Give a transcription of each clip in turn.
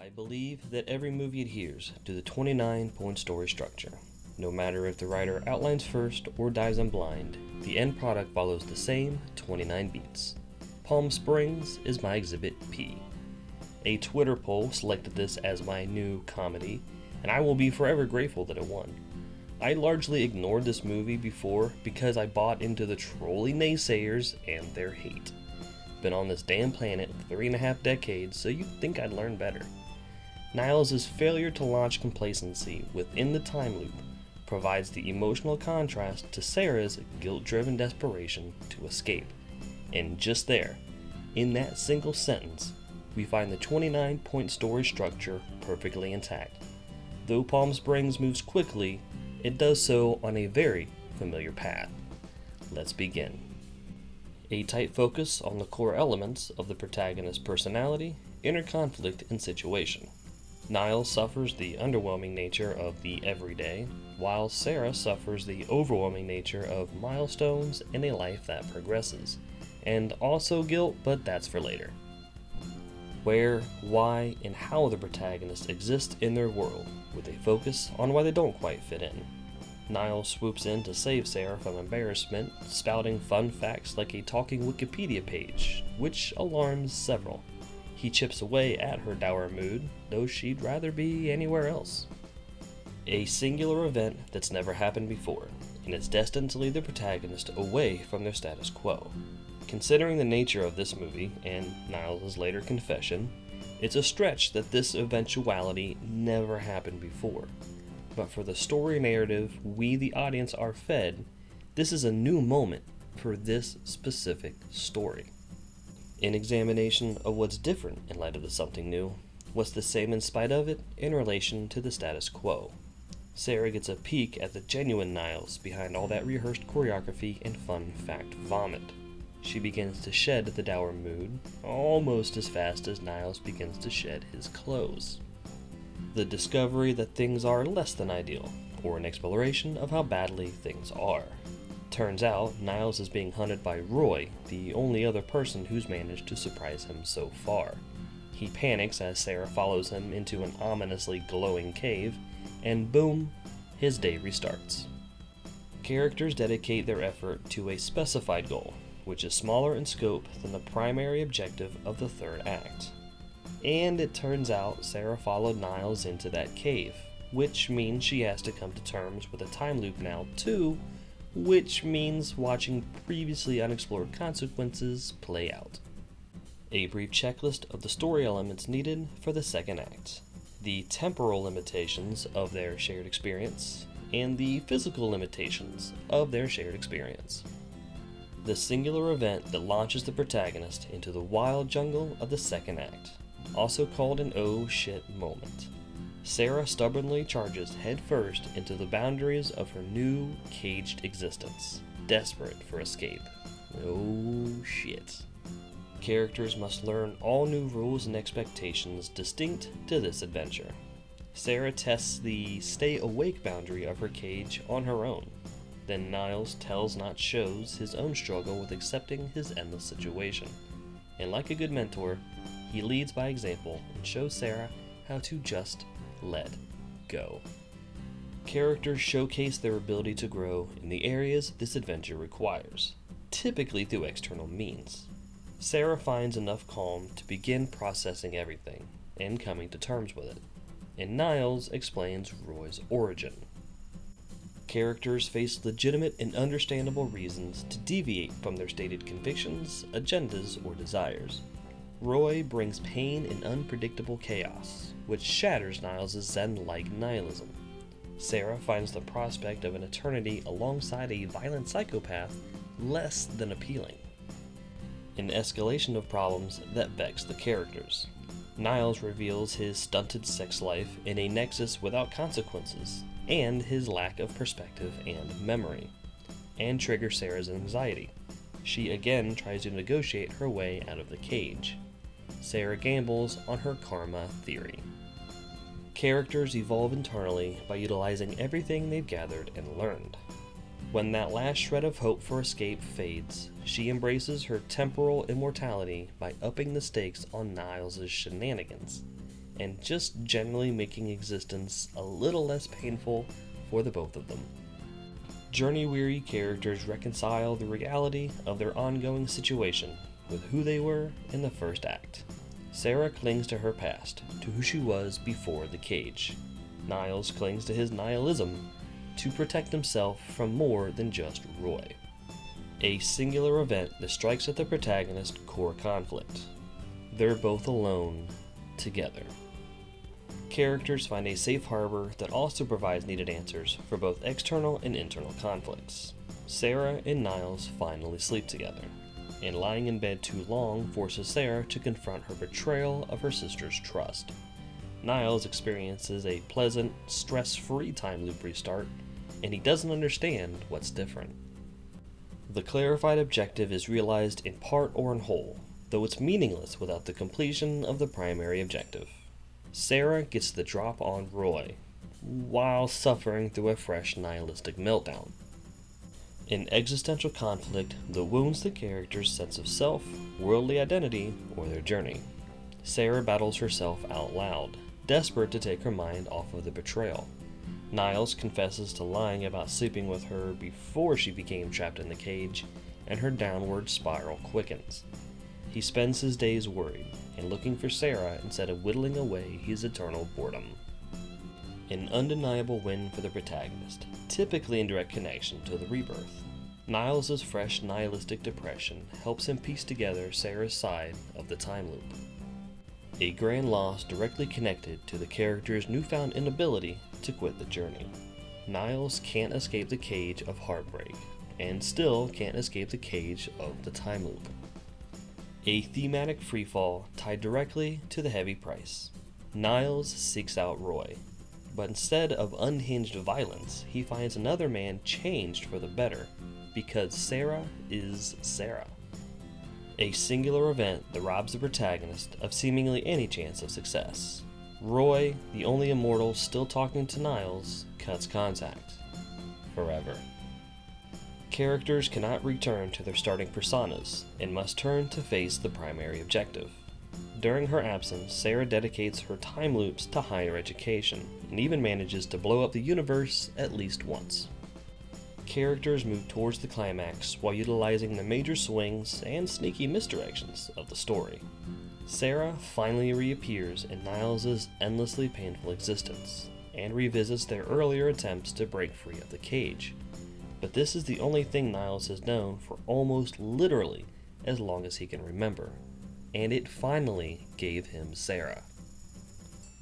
I believe that every movie adheres to the 29-point story structure. No matter if the writer outlines first or dives in blind, the end product follows the same 29 beats. Palm Springs is my Exhibit P. A Twitter poll selected this as my new comedy, and I will be forever grateful that it won. I largely ignored this movie before because I bought into the trolly naysayers and their hate. Been on this damn planet 3.5 decades, so you'd think I'd learn better. Niles' failure to launch complacency within the time loop provides the emotional contrast to Sarah's guilt-driven desperation to escape. And just there, in that single sentence, we find the 29-point story structure perfectly intact. Though Palm Springs moves quickly, it does so on a very familiar path. Let's begin. A tight focus on the core elements of the protagonist's personality, inner conflict, and situation. Niles suffers the underwhelming nature of the everyday, while Sarah suffers the overwhelming nature of milestones and a life that progresses. And also guilt, but that's for later. Where, why, and how the protagonists exist in their world, with a focus on why they don't quite fit in. Niles swoops in to save Sarah from embarrassment, spouting fun facts like a talking Wikipedia page, which alarms several. He chips away at her dour mood, though she'd rather be anywhere else. A singular event that's never happened before, and is destined to lead the protagonist away from their status quo. Considering the nature of this movie, and Niles' later confession, it's a stretch that this eventuality never happened before. But for the story narrative we the audience are fed, this is a new moment for this specific story. An examination of what's different in light of the something new, what's the same in spite of it in relation to the status quo. Sarah gets a peek at the genuine Niles behind all that rehearsed choreography and fun fact vomit. She begins to shed the dour mood, almost as fast as Niles begins to shed his clothes. The discovery that things are less than ideal, or an exploration of how badly things are. Turns out, Niles is being hunted by Roy, the only other person who's managed to surprise him so far. He panics as Sarah follows him into an ominously glowing cave, and boom, his day restarts. Characters dedicate their effort to a specified goal, which is smaller in scope than the primary objective of the third act. And it turns out Sarah followed Niles into that cave, which means she has to come to terms with a time loop now too, which means watching previously unexplored consequences play out. A brief checklist of the story elements needed for the second act, the temporal limitations of their shared experience, and the physical limitations of their shared experience. The singular event that launches the protagonist into the wild jungle of the second act, also called an oh shit moment. Sarah stubbornly charges headfirst into the boundaries of her new, caged existence, desperate for escape. Oh shit. Characters must learn all new rules and expectations distinct to this adventure. Sarah tests the stay awake boundary of her cage on her own. Then Niles tells not shows his own struggle with accepting his endless situation. And like a good mentor, he leads by example and shows Sarah how to just let go. Characters showcase their ability to grow in the areas this adventure requires, typically through external means. Sarah finds enough calm to begin processing everything and coming to terms with it, and Niles explains Roy's origin. Characters face legitimate and understandable reasons to deviate from their stated convictions, agendas, or desires. Roy brings pain and unpredictable chaos, which shatters Niles' Zen-like nihilism. Sarah finds the prospect of an eternity alongside a violent psychopath less than appealing. An escalation of problems that vex the characters. Niles reveals his stunted sex life in a nexus without consequences, and his lack of perspective and memory, and triggers Sarah's anxiety. She again tries to negotiate her way out of the cage. Sarah gambles on her karma theory. Characters evolve internally by utilizing everything they've gathered and learned. When that last shred of hope for escape fades, she embraces her temporal immortality by upping the stakes on Niles' shenanigans. and just generally making existence a little less painful for the both of them. Journey-weary characters reconcile the reality of their ongoing situation with who they were in the first act. Sarah clings to her past, to who she was before the cage. Niles clings to his nihilism to protect himself from more than just Roy. A singular event that strikes at the protagonist's core conflict. They're both alone together. Characters find a safe harbor that also provides needed answers for both external and internal conflicts. Sarah and Niles finally sleep together, and lying in bed too long forces Sarah to confront her betrayal of her sister's trust. Niles experiences a pleasant, stress-free time loop restart, and he doesn't understand what's different. The clarified objective is realized in part or in whole, though it's meaningless without the completion of the primary objective. Sarah gets the drop on Roy, while suffering through a fresh nihilistic meltdown. In existential conflict that wounds the character's sense of self, worldly identity, or their journey. Sarah battles herself out loud, desperate to take her mind off of the betrayal. Niles confesses to lying about sleeping with her before she became trapped in the cage, and her downward spiral quickens. He spends his days worried and looking for Sarah instead of whittling away his eternal boredom. An undeniable win for the protagonist, typically in direct connection to the rebirth. Niles' fresh nihilistic depression helps him piece together Sarah's side of the time loop. A grand loss directly connected to the character's newfound inability to quit the journey. Niles can't escape the cage of heartbreak, and still can't escape the cage of the time loop. A thematic freefall tied directly to the heavy price. Niles seeks out Roy, but instead of unhinged violence, he finds another man changed for the better, because Sarah is Sarah. A singular event that robs the protagonist of seemingly any chance of success. Roy, the only immortal still talking to Niles, cuts contact. Forever. Characters cannot return to their starting personas, and must turn to face the primary objective. During her absence, Sarah dedicates her time loops to higher education, and even manages to blow up the universe at least once. Characters move towards the climax while utilizing the major swings and sneaky misdirections of the story. Sarah finally reappears in Niles' endlessly painful existence, and revisits their earlier attempts to break free of the cage. But this is the only thing Niles has known for almost literally as long as he can remember, and it finally gave him Sarah.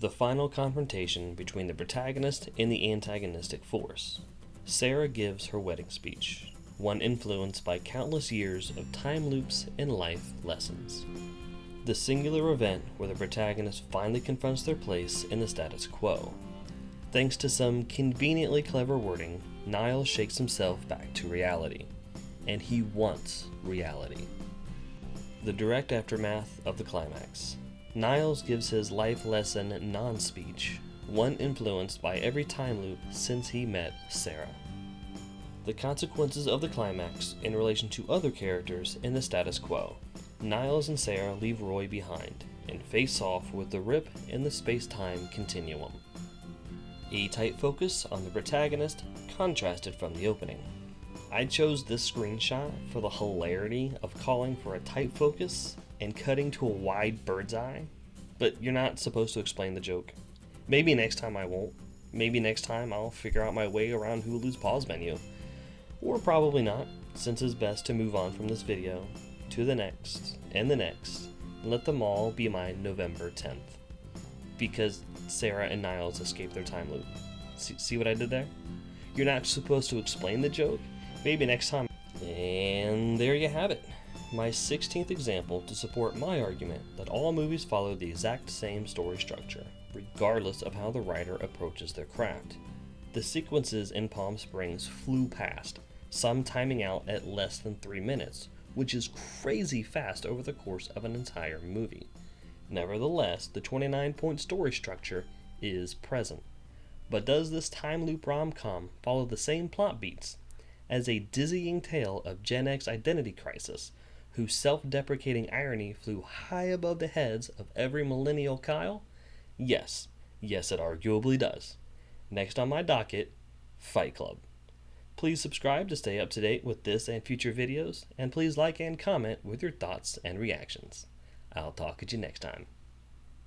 The final confrontation between the protagonist and the antagonistic force. Sarah gives her wedding speech, one influenced by countless years of time loops and life lessons. The singular event where the protagonist finally confronts their place in the status quo. Thanks to some conveniently clever wording, Niles shakes himself back to reality, and he wants reality. The direct aftermath of the climax. Niles gives his life lesson non-speech, one influenced by every time loop since he met Sarah. The consequences of the climax in relation to other characters in the status quo. Niles and Sarah leave Roy behind and face off with the rip in the space-time continuum. A tight focus on the protagonist contrasted from the opening. I chose this screenshot for the hilarity of calling for a tight focus and cutting to a wide bird's eye, but you're not supposed to explain the joke. Maybe next time I won't. Maybe next time I'll figure out my way around Hulu's pause menu. Or probably not, since it's best to move on from this video to the next, and let them all be my November 10th. Because Sarah and Niles escaped their time loop. See what I did there? You're not supposed to explain the joke? Maybe next time. And there you have it. My 16th example to support my argument that all movies follow the exact same story structure, regardless of how the writer approaches their craft. The sequences in Palm Springs flew past, some timing out at less than 3 minutes, which is crazy fast over the course of an entire movie. Nevertheless, the 29-point story structure is present. But does this time loop rom-com follow the same plot beats as a dizzying tale of Gen X identity crisis, whose self-deprecating irony flew high above the heads of every millennial Kyle? Yes, yes, it arguably does. Next on my docket, Fight Club. Please subscribe to stay up to date with this and future videos, and please like and comment with your thoughts and reactions. I'll talk at you next time.